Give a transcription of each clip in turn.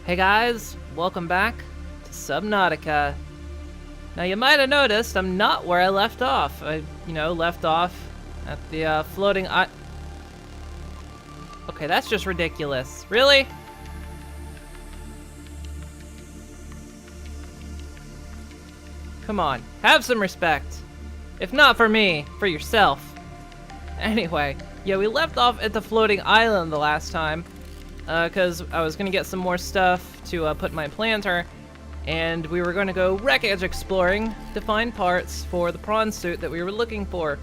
Hey guys, welcome back to Subnautica. Now you might have noticed I'm not where I left off. I, left off at the floating Okay, that's just ridiculous. Really? Come on, have some respect. If not for me, for yourself. Anyway, yeah, we left off at the floating island the last time. Because I was going to get some more stuff to put in my planter, and we were going to go wreckage exploring to find parts for the prawn suit that we were looking for.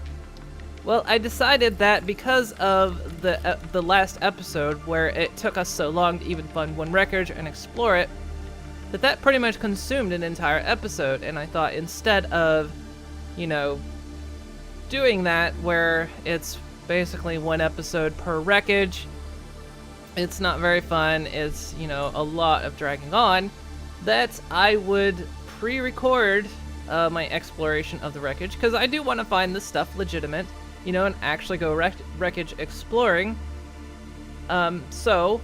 Well, I decided that because of the last episode, where it took us so long to even find one wreckage and explore it, that pretty much consumed an entire episode, and I thought instead of, doing that, where it's basically one episode per wreckage, it's not very fun, it's, a lot of dragging on, that I would pre-record my exploration of the wreckage, because I do want to find this stuff legitimate, and actually go wreckage exploring. So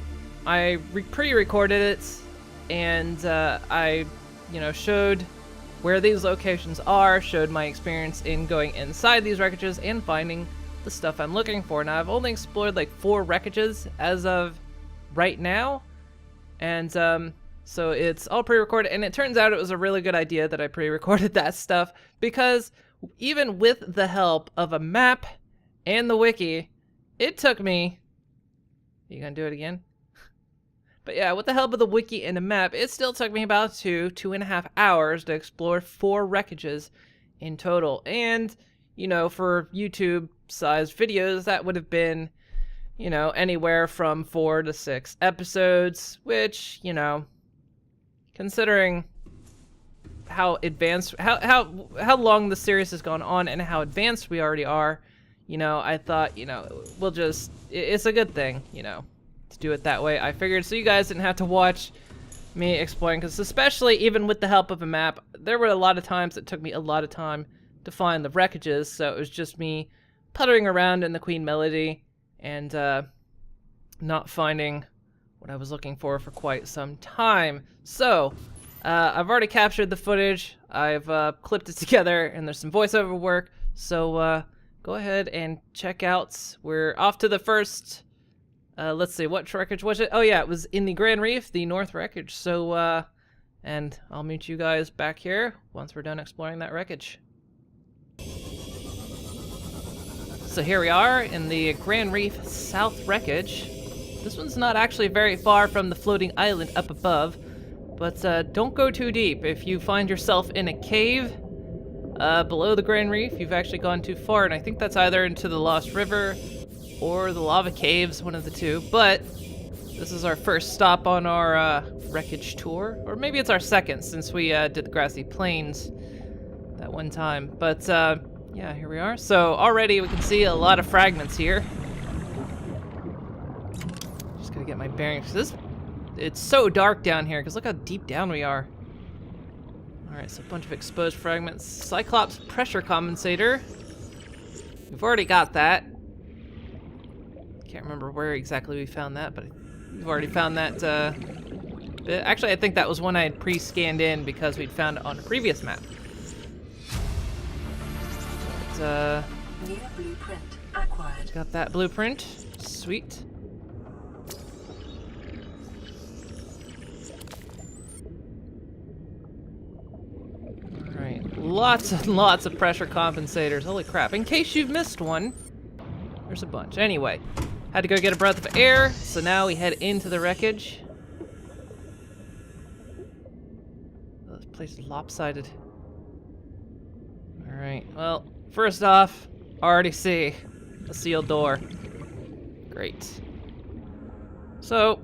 I pre-recorded it, and I, showed where these locations are, showed my experience in going inside these wreckages and finding the stuff I'm looking for. Now, I've only explored like 4 wreckages as of right now, and so it's all pre-recorded, and it turns out it was a really good idea that I pre-recorded that stuff, because even with the help of a map and the wiki, it took me... You gonna do it again? But yeah, with the help of the wiki and the map, it still took me about 2.5 hours to explore 4 wreckages in total. And, for YouTube-sized videos, that would have been, anywhere from 4 to 6 episodes, which, considering how advanced, how long the series has gone on and how advanced we already are, I thought, we'll just, it's a good thing, to do it that way. I figured so you guys didn't have to watch me exploring, because especially even with the help of a map, there were a lot of times it took me a lot of time to find the wreckages, so it was just me puttering around in the Queen Melody and not finding what I was looking for quite some time. So, I've already captured the footage, I've clipped it together, and there's some voiceover work, so go ahead and check out. We're off to the first... let's see, what wreckage was it? Oh yeah, it was in the Grand Reef, the North Wreckage. So, and I'll meet you guys back here once we're done exploring that wreckage. So here we are in the Grand Reef South Wreckage. This one's not actually very far from the floating island up above, but don't go too deep. If you find yourself in a cave below the Grand Reef, you've actually gone too far, and I think that's either into the Lost River or the lava caves, one of the two. But this is our first stop on our wreckage tour, or maybe it's our second, since we did the grassy plains that one time. But yeah, here we are. So already we can see a lot of fragments here. Just gonna get my bearings. It's so dark down here, because look how deep down we are. Alright, so a bunch of exposed fragments. Cyclops pressure compensator. We've already got that. Can't remember where exactly we found that, but we've already found that bit. Actually, I think that was one I had pre-scanned in because we'd found it on a previous map. But, new blueprint acquired. got that blueprint. Sweet. Alright, lots and lots of pressure compensators. Holy crap. In case you've missed one, there's a bunch. Anyway. Had to go get a breath of air, so now we head into the wreckage. Oh, this place is lopsided. Alright, well, first off, already see a sealed door. Great. So,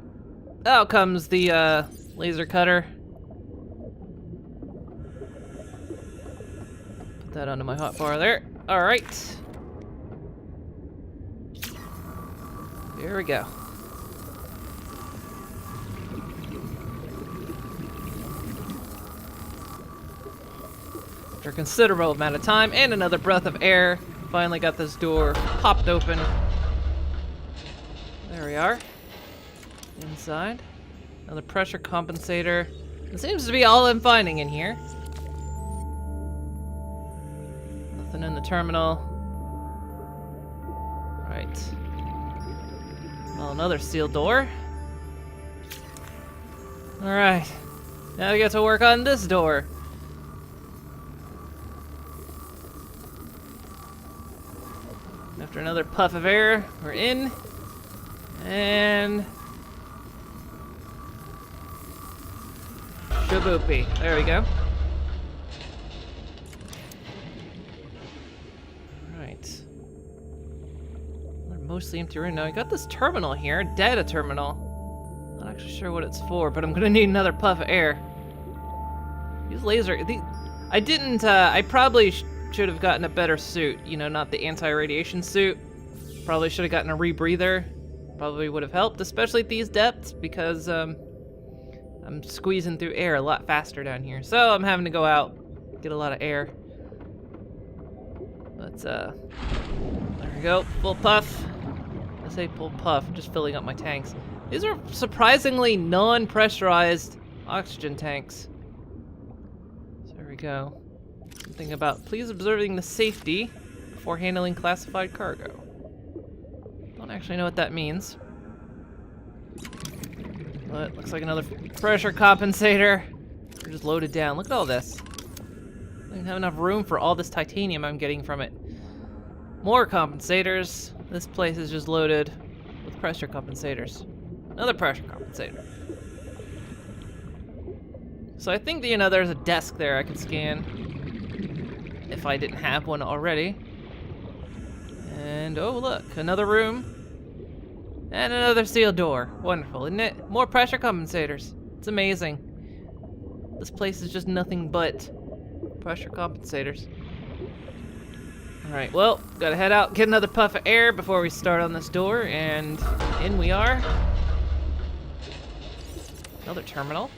out comes the laser cutter. Put that onto my hotbar there. Alright. Here we go. After a considerable amount of time and another breath of air, finally got this door popped open. There we are. Inside. Another pressure compensator. It seems to be all I'm finding in here. Nothing in the terminal. Right. Well, another sealed door. Alright. Now we get to work on this door. After another puff of air, we're in. And... shaboopy. There we go. Right. Mostly empty room. Now I got this terminal here, data terminal. Not actually sure what it's for, but I'm gonna need another puff of air. These I didn't, I probably should have gotten a better suit. You know, not the anti-radiation suit. Probably should have gotten a rebreather. Probably would have helped, especially at these depths, because, I'm squeezing through air a lot faster down here. So I'm having to go out, get a lot of air. But, there we go, full puff. I say full puff, just filling up my tanks. These are surprisingly non-pressurized oxygen tanks. So there we go. Something about please observing the safety before handling classified cargo. Don't actually know what that means. But looks like another pressure compensator. We're just loaded down. Look at all this. Don't even have enough room for all this titanium I'm getting from it. More compensators. This place is just loaded with pressure compensators. Another pressure compensator. So I think, you know, there's a desk there I could scan if I didn't have one already. And oh look, another room. And another sealed door. Wonderful, isn't it? More pressure compensators. It's amazing. This place is just nothing but pressure compensators. Alright, well, gotta head out, get another puff of air before we start on this door, and in we are. Another terminal.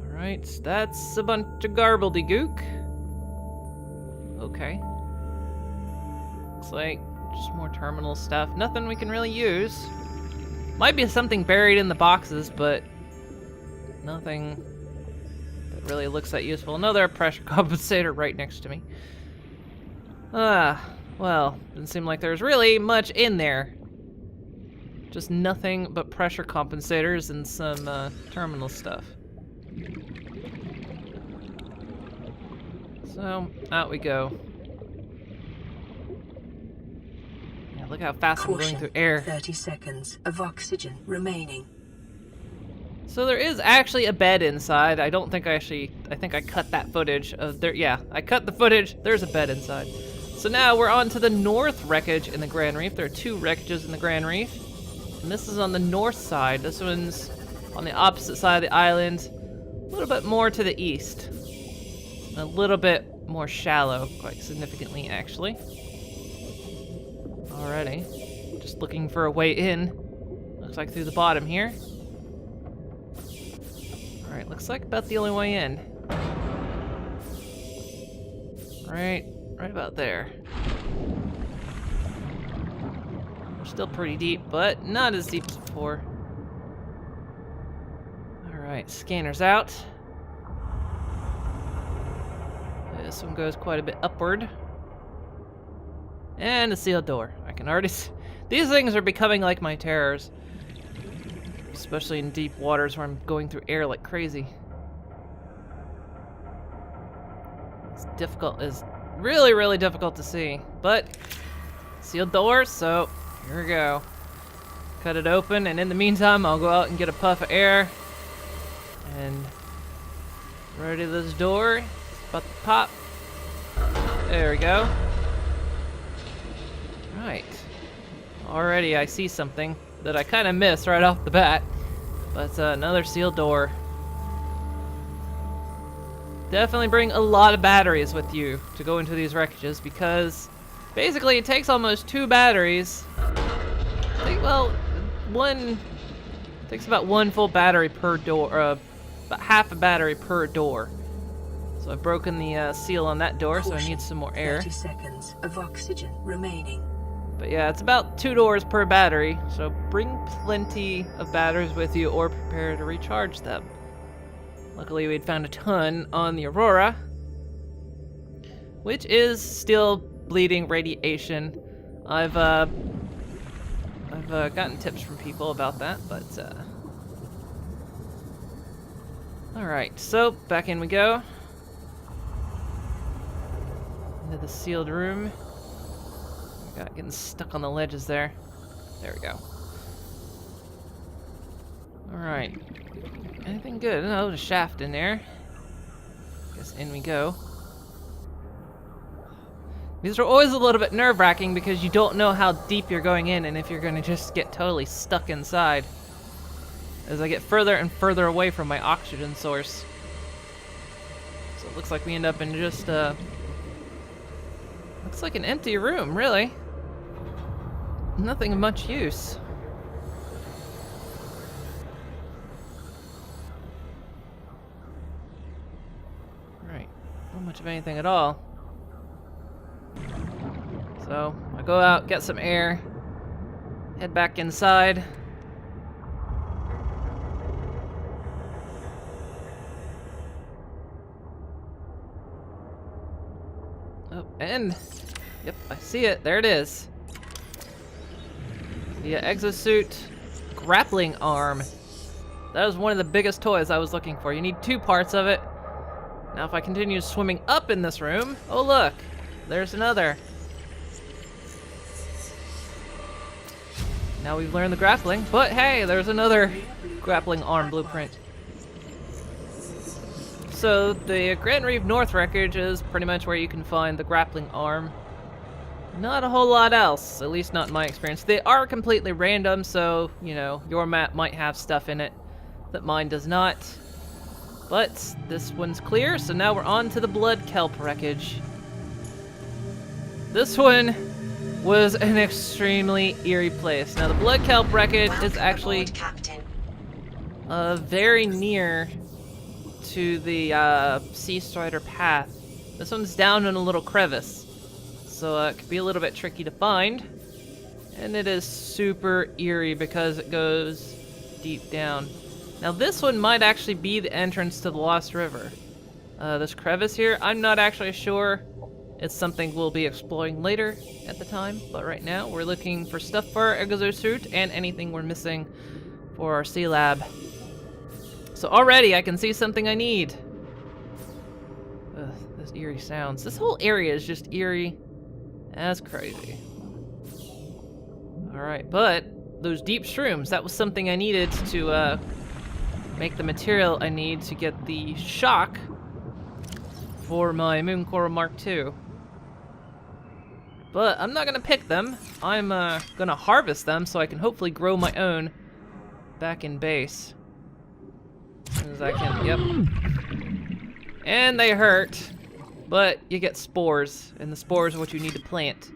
Alright, that's a bunch of garbledygook. Okay. Looks like just more terminal stuff. Nothing we can really use. Might be something buried in the boxes, but nothing that really looks that useful. Another pressure compensator right next to me. Well, didn't seem like there's really much in there. Just nothing but pressure compensators and some terminal stuff. So, out we go. Yeah, look how fast I'm going through air. 30 seconds of oxygen remaining. So there is actually a bed inside. I don't think I think I cut that footage of there. Yeah, I cut the footage. There's a bed inside. So now we're on to the north wreckage in the Grand Reef. There are two wreckages in the Grand Reef. And this is on the north side. This one's on the opposite side of the island. A little bit more to the east. A little bit more shallow, quite significantly actually. Alrighty. Just looking for a way in. Looks like through the bottom here. Alright, looks like about the only way in. Right about there. We're still pretty deep, but not as deep as before. Alright, scanner's out. This one goes quite a bit upward. And a sealed door. I can already see. These things are becoming like my terrors. Especially in deep waters where I'm going through air like crazy. It's difficult. It's really, really difficult to see. But, sealed door, so here we go. Cut it open, and in the meantime, I'll go out and get a puff of air. And ready this door. It's about to pop. There we go. Right. Already I see something that I kind of missed right off the bat. But another sealed door. Definitely bring a lot of batteries with you to go into these wreckages, because basically it takes almost 2 batteries. Takes about 1 full battery per door, about half a battery per door. So I've broken the seal on that door, so I need some more air. 30 seconds of oxygen remaining. But yeah, it's about 2 doors per battery, so bring plenty of batteries with you or prepare to recharge them. Luckily, we'd found a ton on the Aurora, which is still bleeding radiation. I've gotten tips from people about that, but alright, so back in we go. Into the sealed room. Got getting stuck on the ledges there. There we go. Alright. Anything good? No, there's a shaft in there. Guess in we go. These are always a little bit nerve-wracking because you don't know how deep you're going in and if you're going to just get totally stuck inside. As I get further and further away from my oxygen source. So it looks like we end up in just looks like an empty room, really. Nothing of much use. Right, not much of anything at all. So, I go out, get some air, head back inside. Oh, and, yep, I see it, there it is. The exosuit grappling arm. That was one of the biggest toys I was looking for. You need 2 parts of it. Now if I continue swimming up in this room, oh look, there's another. Now we've learned the grappling, but hey, there's another grappling arm blueprint. So the Grand Reef North Wreckage is pretty much where you can find the grappling arm. Not a whole lot else, at least not in my experience. They are completely random, so, you know, your map might have stuff in it that mine does not. But this one's clear, so now we're on to the Blood Kelp wreckage. This one was an extremely eerie place. Now the Blood Kelp wreckage is actually very near to the Sea Strider path. This one's down in a little crevice. So it could be a little bit tricky to find. And it is super eerie because it goes deep down. Now this one might actually be the entrance to the Lost River. This crevice here, I'm not actually sure. It's something we'll be exploring later at the time. But right now we're looking for stuff for our exosuit and anything we're missing for our sea lab. So already I can see something I need. Ugh, those eerie sounds. This whole area is just eerie. That's crazy. Alright, but those deep shrooms, that was something I needed to make the material I need to get the shock for my Moon Coral Mark II. But I'm not gonna pick them. I'm gonna harvest them so I can hopefully grow my own back in base. As soon as I can, yep. And they hurt. But you get spores, and the spores are what you need to plant.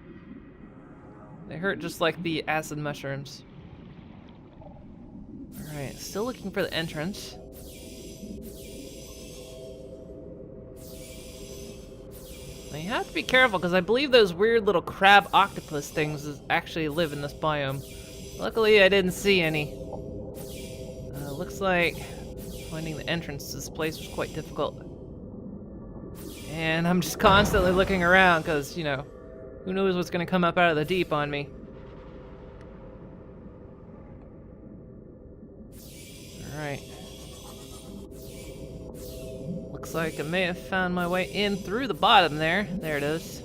They hurt just like the acid mushrooms. Alright, still looking for the entrance. Now you have to be careful, because I believe those weird little crab octopus things actually live in this biome. Luckily, I didn't see any. Looks like finding the entrance to this place was quite difficult. And I'm just constantly looking around because, you know, who knows what's going to come up out of the deep on me. Alright. Looks like I may have found my way in through the bottom there. There it is.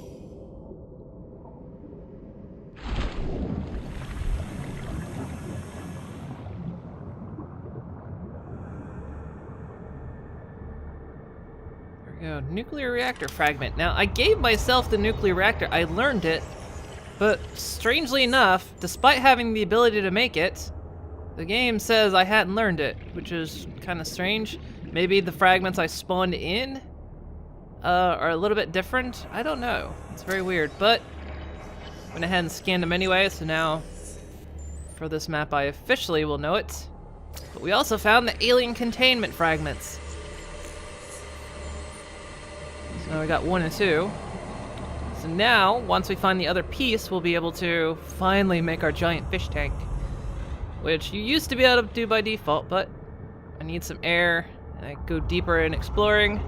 Go. Nuclear reactor fragment. Now, I gave myself the nuclear reactor. I learned it, but strangely enough, despite having the ability to make it, the game says I hadn't learned it, which is kind of strange. Maybe the fragments I spawned in are a little bit different. I don't know. It's very weird, but went ahead and scanned them anyway, so now for this map I officially will know it. But we also found the alien containment fragments. So we got 1 and 2. So now, once we find the other piece, we'll be able to finally make our giant fish tank. Which you used to be able to do by default, but I need some air, and I go deeper in exploring.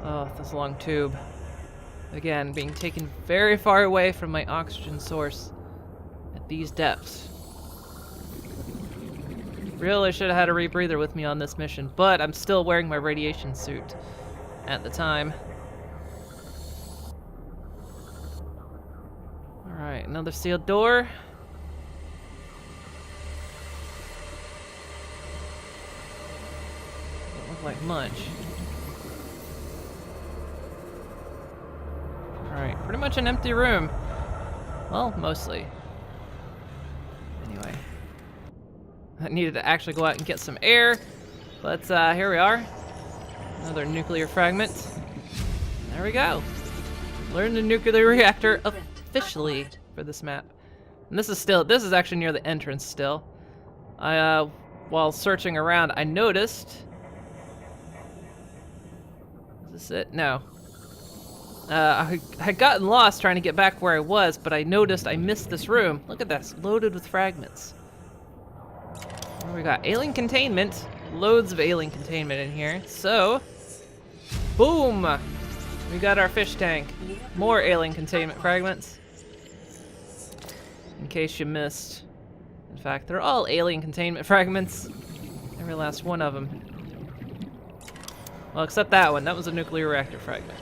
Oh, this long tube. Again, being taken very far away from my oxygen source at these depths. Really should have had a rebreather with me on this mission, but I'm still wearing my radiation suit at the time. Alright, another sealed door. Doesn't look like much. Alright, pretty much an empty room. Well, mostly. Anyway. I needed to actually go out and get some air. But here we are. Another nuclear fragment. There we go. Learn the nuclear reactor officially for this map. And this is actually near the entrance still. While searching around, I noticed... Is this it? No. I had gotten lost trying to get back where I was, but I noticed I missed this room. Look at this, loaded with fragments. What do we got? Alien containment. Loads of alien containment in here. So, boom! We got our fish tank. More alien containment fragments. In case you missed. In fact, they're all alien containment fragments. Every last one of them. Well, except that one. That was a nuclear reactor fragment.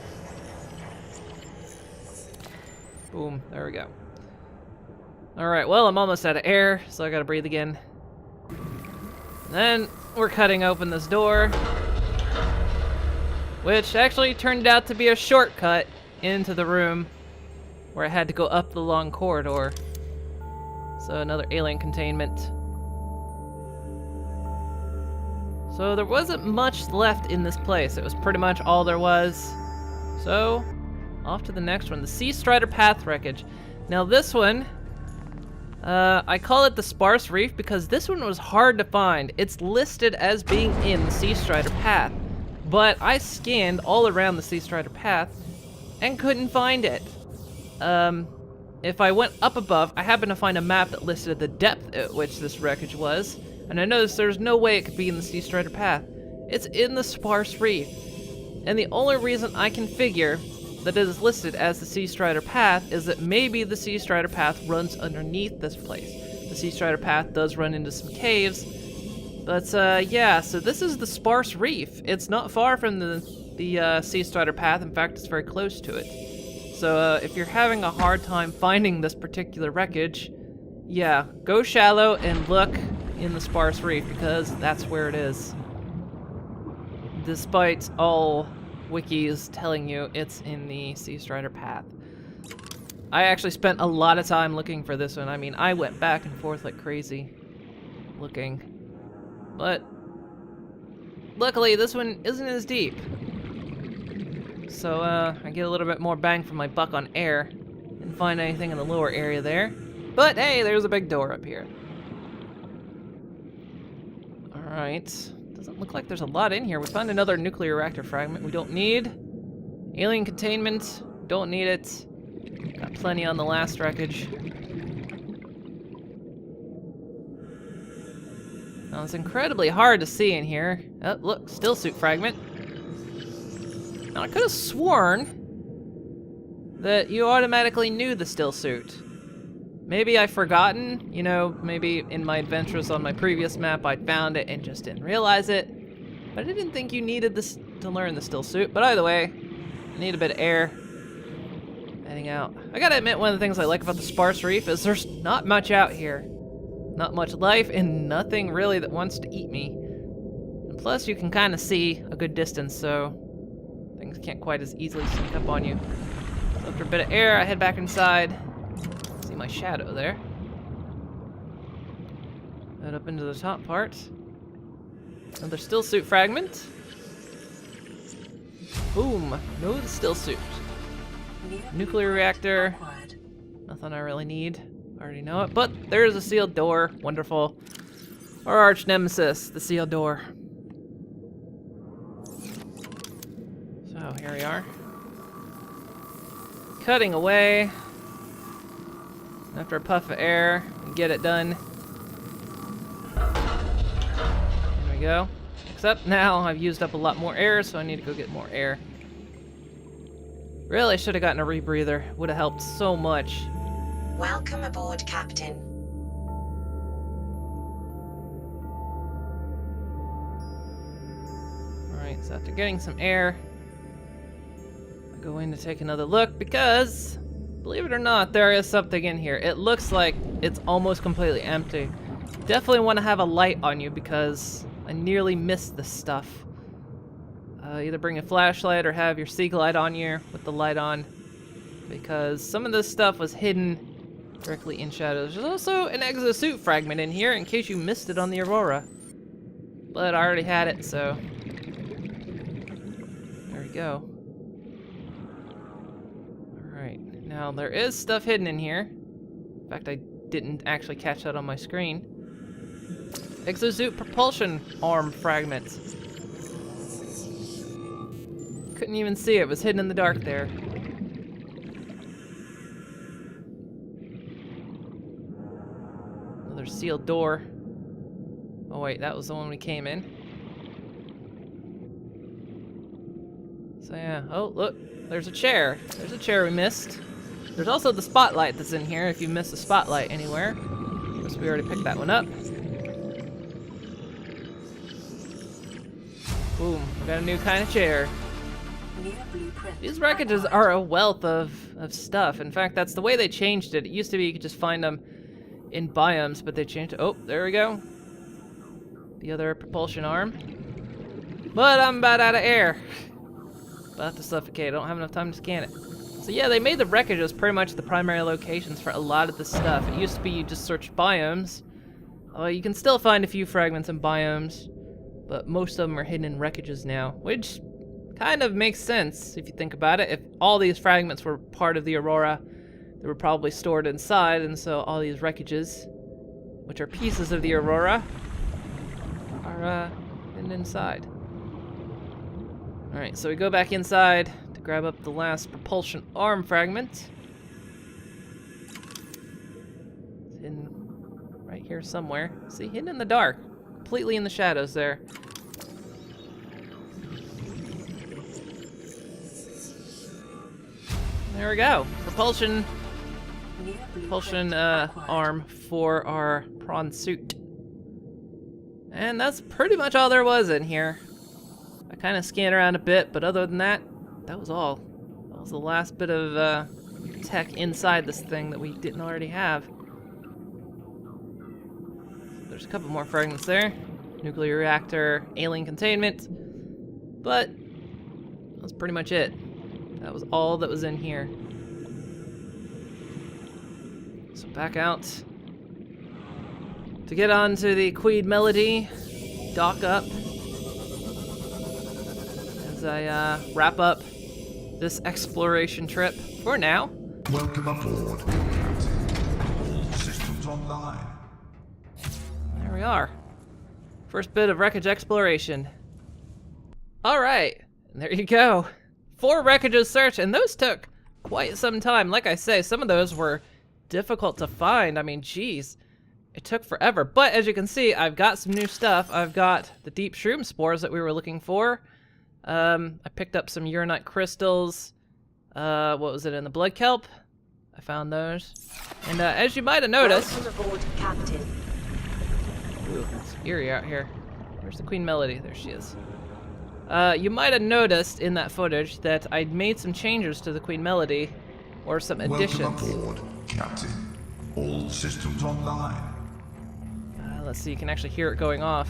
Boom. There we go. Alright, well, I'm almost out of air, so I gotta breathe again. Then, we're cutting open this door. Which actually turned out to be a shortcut into the room where I had to go up the long corridor. So another alien containment. So there wasn't much left in this place. It was pretty much all there was. So, off to the next one. The Sea Strider Path Wreckage. Now this one, I call it the Sparse Reef because this one was hard to find. It's listed as being in the Sea Strider Path. But I scanned all around the Sea Strider Path and couldn't find it. If I went up above, I happened to find a map that listed the depth at which this wreckage was, and I noticed there's no way it could be in the Sea Strider Path. It's in the Sparse Reef. And the only reason I can figure that it is listed as the Sea Strider Path is that maybe the Sea Strider Path runs underneath this place. The Sea Strider Path does run into some caves. But, yeah, so this is the Sparse Reef. It's not far from the Sea Strider Path. In fact, it's very close to it. So, if you're having a hard time finding this particular wreckage, yeah, go shallow and look in the Sparse Reef, because that's where it is. Despite all wikis telling you it's in the Sea Strider Path. I actually spent a lot of time looking for this one. I mean, I went back and forth like crazy looking. But luckily, this one isn't as deep. So, I get a little bit more bang for my buck on air. Didn't find anything in the lower area there. But hey, there's a big door up here. Alright. Doesn't look like there's a lot in here. We found another nuclear reactor fragment we don't need. Alien containment. Don't need it. Got plenty on the last wreckage. Now, it's incredibly hard to see in here. Oh, look, still suit fragment. Now, I could have sworn that you automatically knew the still suit. Maybe I've forgotten, you know, maybe in my adventures on my previous map I'd found it and just didn't realize it. But I didn't think you needed this to learn the still suit. But either way, I need a bit of air. Heading out. I gotta admit, one of the things I like about the Sparse Reef is there's not much out here. Not much life and nothing really that wants to eat me. And plus, you can kind of see a good distance, so things can't quite as easily sneak up on you. So after a bit of air, I head back inside. See my shadow there. Head up into the top part. Another still suit fragment. Boom. No still suit. Nuclear reactor. Nothing I really need. Already know it. But there's a sealed door. Wonderful. Our arch nemesis, the sealed door. So here we are. cutting away. After a puff of air, we get it done. There we go. Except now I've used up a lot more air, so I need to go get more air. Really should have gotten a rebreather. Would have helped so much. Welcome aboard, Captain. Alright, so after getting some air, I go in to take another look because, believe it or not, there is something in here. It looks like it's almost completely empty. Definitely want to have a light on you because I nearly missed this stuff. Either bring a flashlight or have your Seek light on you with the light on, because some of this stuff was hidden directly in shadows. There's also an exosuit fragment in here in case you missed it on the Aurora. But I already had it, so there we go. Alright, now there is stuff hidden in here. In fact, I didn't actually catch that on my screen. Exosuit propulsion arm fragments. Couldn't even see it. It was hidden in the dark there. Another sealed door. Oh wait, that was the one we came in. So yeah, oh look, there's a chair. There's a chair we missed. There's also the spotlight that's in here if you miss a spotlight anywhere. Of course, we already picked that one up. Boom, we got a new kind of chair. These wreckages are a wealth of stuff. In fact, that's the way they changed it. It used to be you could just find them in biomes, but they changed it. Oh, there we go. The other propulsion arm. But I'm about out of air. About to suffocate. I don't have enough time to scan it. So yeah, they made the wreckages pretty much the primary locations for a lot of the stuff. It used to be you just searched biomes. You can still find a few fragments in biomes, but most of them are hidden in wreckages now, which kind of makes sense if you think about it. If all these fragments were part of the Aurora, they were probably stored inside, and so all these wreckages, which are pieces of the Aurora, are hidden inside. Alright, so we go back inside to grab up the last propulsion arm fragment. It's hidden right here somewhere. See, hidden in the dark, completely in the shadows there. There we go. Propulsion arm for our prawn suit. And that's pretty much all there was in here. I kind of scanned around a bit, but other than that, that was all. That was the last bit of tech inside this thing that we didn't already have. There's a couple more fragments there. Nuclear reactor, alien containment. But that's pretty much it. That was all that was in here. So back out to get on to the Queen Melody, dock up as I wrap up this exploration trip for now. Welcome aboard. Systems online. There we are. First bit of wreckage exploration. Alright, there you go. 4 wreckages search, and those took quite some time. Like I say, some of those were difficult to find. I mean, geez, it took forever. But as you can see, I've got some new stuff. I've got the deep shroom spores that we were looking for. I picked up some uranite crystals. What was it in the blood kelp? I found those. And as you might have noticed, Welcome aboard, Captain. ooh, it's eerie out here. Where's the Queen Melody? There she is. You might have noticed in that footage that I'd made some changes to the Queen Melody, or some additions. Welcome aboard, Captain. All systems online. Let's see, you can actually hear it going off.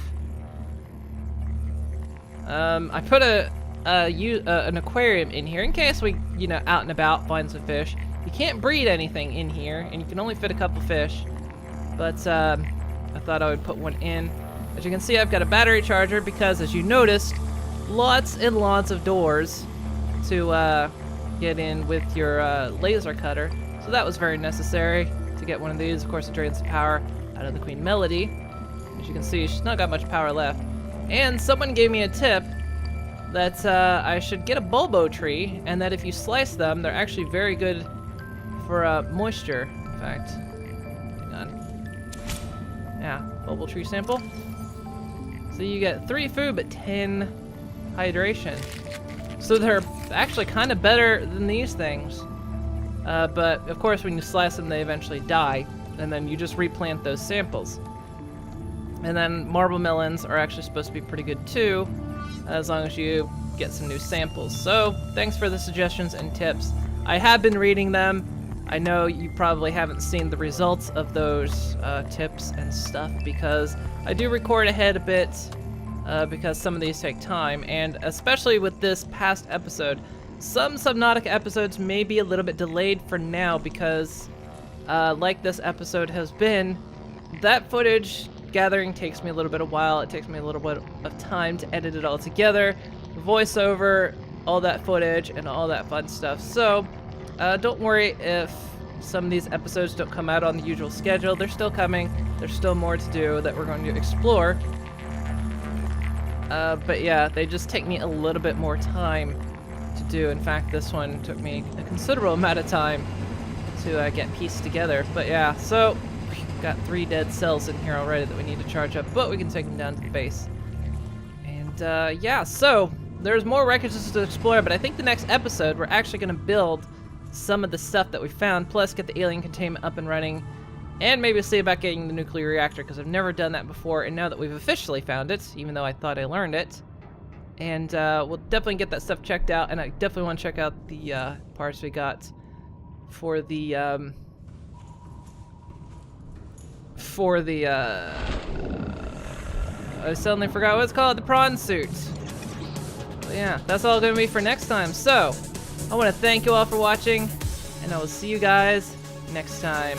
I put an aquarium in here in case we, out and about find some fish. You can't breed anything in here, and you can only fit a couple fish. But I thought I would put one in. As you can see, I've got a battery charger because, as you noticed, lots and lots of doors to get in with your laser cutter. So that was very necessary to get one of these. Of course, it drains the power out of the Queen Melody. As you can see, she's not got much power left. And someone gave me a tip that I should get a bulbo tree, and that if you slice them, they're actually very good for moisture. In fact, hang on. Yeah, bulbo tree sample. So you get 3 food, but 10 hydration. So they're actually kind of better than these things. But of course, when you slice them, they eventually die, and then you just replant those samples. And then marble melons are actually supposed to be pretty good too, as long as you get some new samples. So thanks for the suggestions and tips. I have been reading them. I know you probably haven't seen the results of those tips and stuff, because I do record ahead a bit, because some of these take time, and especially with this past episode, some Subnautica episodes may be a little bit delayed for now, because like this episode has been, that footage gathering takes me a little bit of while. It takes me a little bit of time to edit it all together, voiceover, all that footage, and all that fun stuff. So don't worry if some of these episodes don't come out on the usual schedule. They're still coming. There's still more to do that we're going to explore. But yeah, they just take me a little bit more time to do. In fact, this one took me a considerable amount of time to get pieced together. But yeah, so we've got 3 dead cells in here already that we need to charge up, but we can take them down to the base. And yeah, so there's more wreckages to explore, but I think the next episode we're actually going to build some of the stuff that we found, plus get the alien containment up and running, and maybe see about getting the nuclear reactor, because I've never done that before, and now that we've officially found it, even though I thought I learned it. And we'll definitely get that stuff checked out, and I definitely want to check out the parts we got for the I suddenly forgot what it's called, the prawn suit. But yeah, that's all going to be for next time. So I want to thank you all for watching, and I will see you guys next time.